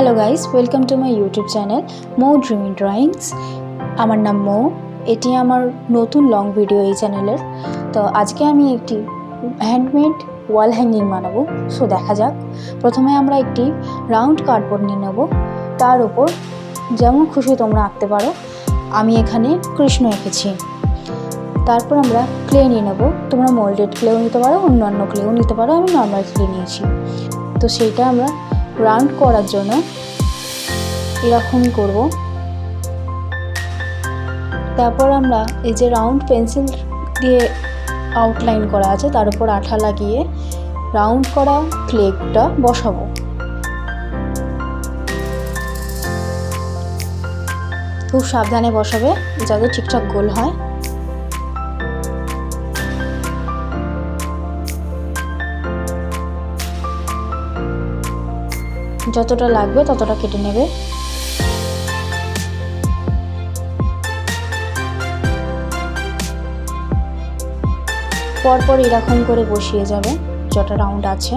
Hello guys, welcome to my YouTube channel Mo dreamy drawings. আমার নাম মো। এটি আমার নতুন লং ভিডিও এই চ্যানেলের। তো আজকে আমি একটি হ্যান্ডমেড ওয়াল হ্যাঙ্গিং বানাবো। সো দেখা যাক। প্রথমে আমরা একটি রাউন্ড কার্ডবোর্ড নিয়ে নেব, তার উপর যেমন খুশি তোমরা আঁকতে পারো। আমি এখানে কৃষ্ণ এঁকেছি। তারপর আমরা ক্লে নিয়ে নেব। তোমরা মোল্ডেড ক্লেও নিতে পারো, অন্যান্য ক্লেও নিতে পারো। আমি নর্মাল ক্লে নিয়েছি। তো সেইটা আমরা রাউন্ড করার জন্য এরকমই করব। তারপর আমরা এই যে রাউন্ড পেন্সিল দিয়ে আউটলাইন করা আছে তার উপর আঠা লাগিয়ে রাউন্ড করা ক্লেটা বসাবো। খুব সাবধানে বসাবে যাতে ঠিকঠাক গোল হয়। যতটা লাগবে ততটা কেটে নেবে। পরপর এরকম করে বসিয়ে যাবে যতটা রাউন্ড আছে।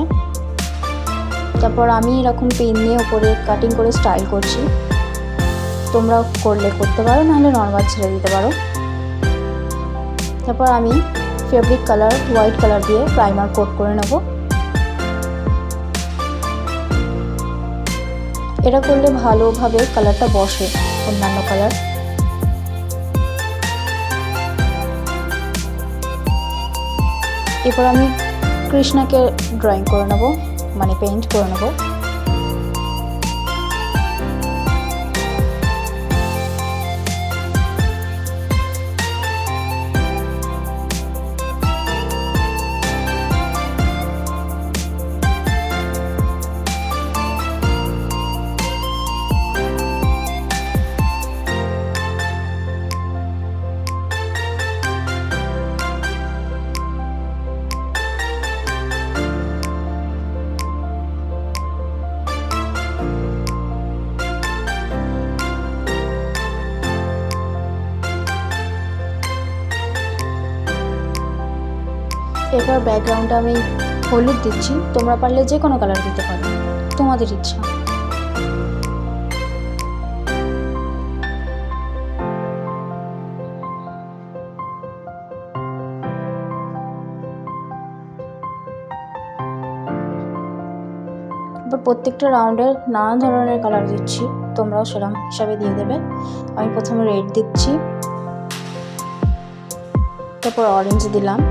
তারপর আমি এরকম পেন নিয়ে উপরে কাটিং করে স্টাইল করছি। তোমরা করলে করতে পারো, নাহলে নর্মাল ছেড়ে দিতে পারো। তারপর আমি ফেব্রিক কালার হোয়াইট কালার দিয়ে প্রাইমার কোট করে নেব। এটা করলে ভালোভাবে কালারটা বসে অন্যান্য কালার। এরপর আমি কৃষ্ণাকে ড্রয়িং করে নেব, মানে পেইন্ট করে নেব। এরপর ব্যাকগ্রাউন্ডে আমি হলুদ দিচ্ছি। তোমরা পারলে যে কোনো কালার দিতে পারো, তোমাদের ইচ্ছা। এবার প্রত্যেকটা রাউন্ডের নানা ধরনের কালার দিচ্ছি, তোমরাও সেরকম হিসাবে দিয়ে দেবে। আমি প্রথমে রেড দিচ্ছি, তারপর অরেঞ্জ দিলাম,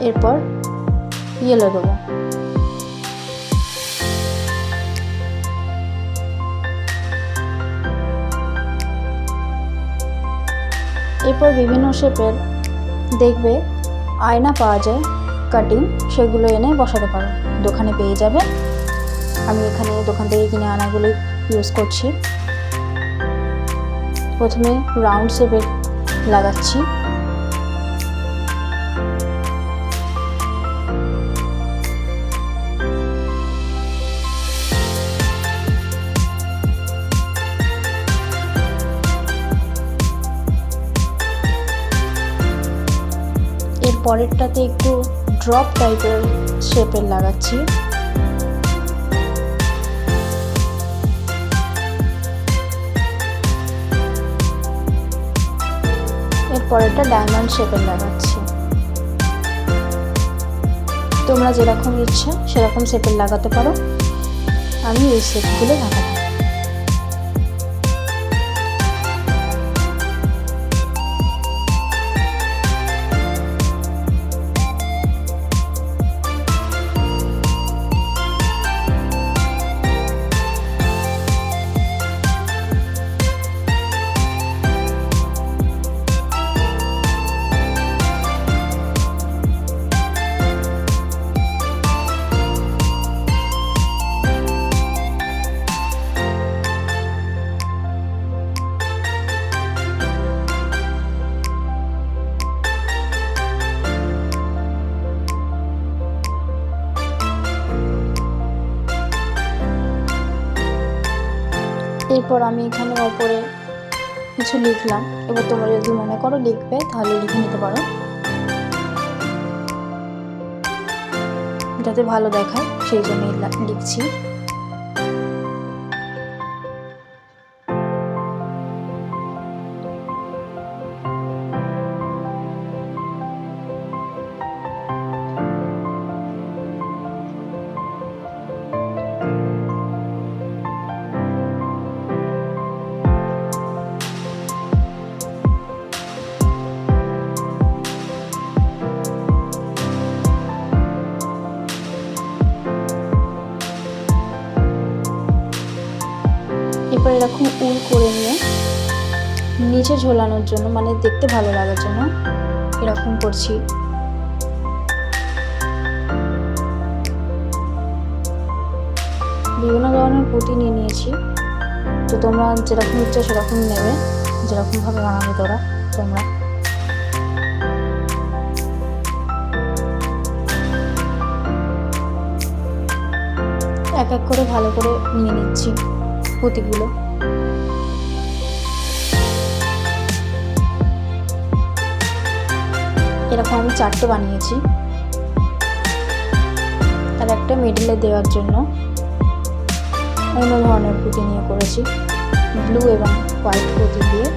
এরপর ইয়েলো দেবো। এরপর বিভিন্ন শেপের দেখবে আয়না পাওয়া যায় কাটিং, সেগুলো এনে বসাতে পারো, দোকানে পেয়ে যাবে। আমি এখানে দোকান থেকে কিনে আনাগুলো ইউজ করছি। প্রথমে রাউন্ড শেপের লাগাচ্ছি। এর পরেরটাতে একটু ড্রপ টাইপের শেপের লাগাচ্ছি। এর পরেরটা ডায়মন্ড শেপের লাগাচ্ছি। তোমরা যেরকম ইচ্ছা সেরকম শেপের লাগাতে পারো। আমি এই শেপগুলো লাগাবো। এরপর আমি এখানে ওপরে কিছু লিখলাম। এবার তোমরা যদি মনে করো লিখবে তাহলে লিখে নিতে পারো। যাতে ভালো দেখায় সেই জন্যই লিখছি। এবার এরকম উল করে নিয়ে নিচে ঝোলানোর জন্য, মানে দেখতে ভালো লাগার জন্য এরকম করছি। বিভিন্ন ধরনের পুঁতি নিয়ে নিয়েছি, তো তোমরা যেরকম ইচ্ছা সেরকম নেবে, যেরকমভাবে বানাবে তোমরা। এক এক করে ভালো করে নিয়ে নিচ্ছি পুঁতিগুলো। এরকম আমি 4টে বানিয়েছি, আর একটা মিডলে দেওয়ার জন্য অন্য ধরনের পুঁতি নিয়ে করেছি, ব্লু এবং হোয়াইট পুঁতি দিয়ে।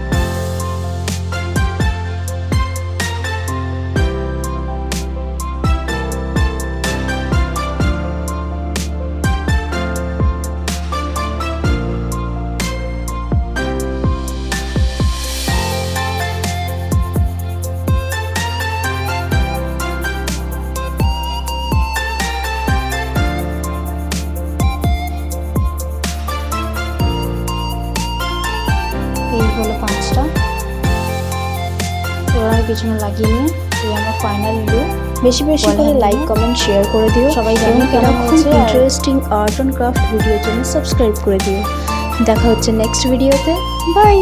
এই হলো 5টা। এবার পিছনে লাগিয়ে নিয়ে এই আমার ফাইনাল লুক। বেশি করে লাইক, কমেন্ট, শেয়ার করে দিও। সবাই জানো কেমন হয়েছে। ইন্টারেস্টিং আর্ট অ্যান্ড ক্রাফট ভিডিওর জন্য সাবস্ক্রাইব করে দিও। দেখা হচ্ছে নেক্সট ভিডিওতে। বাই।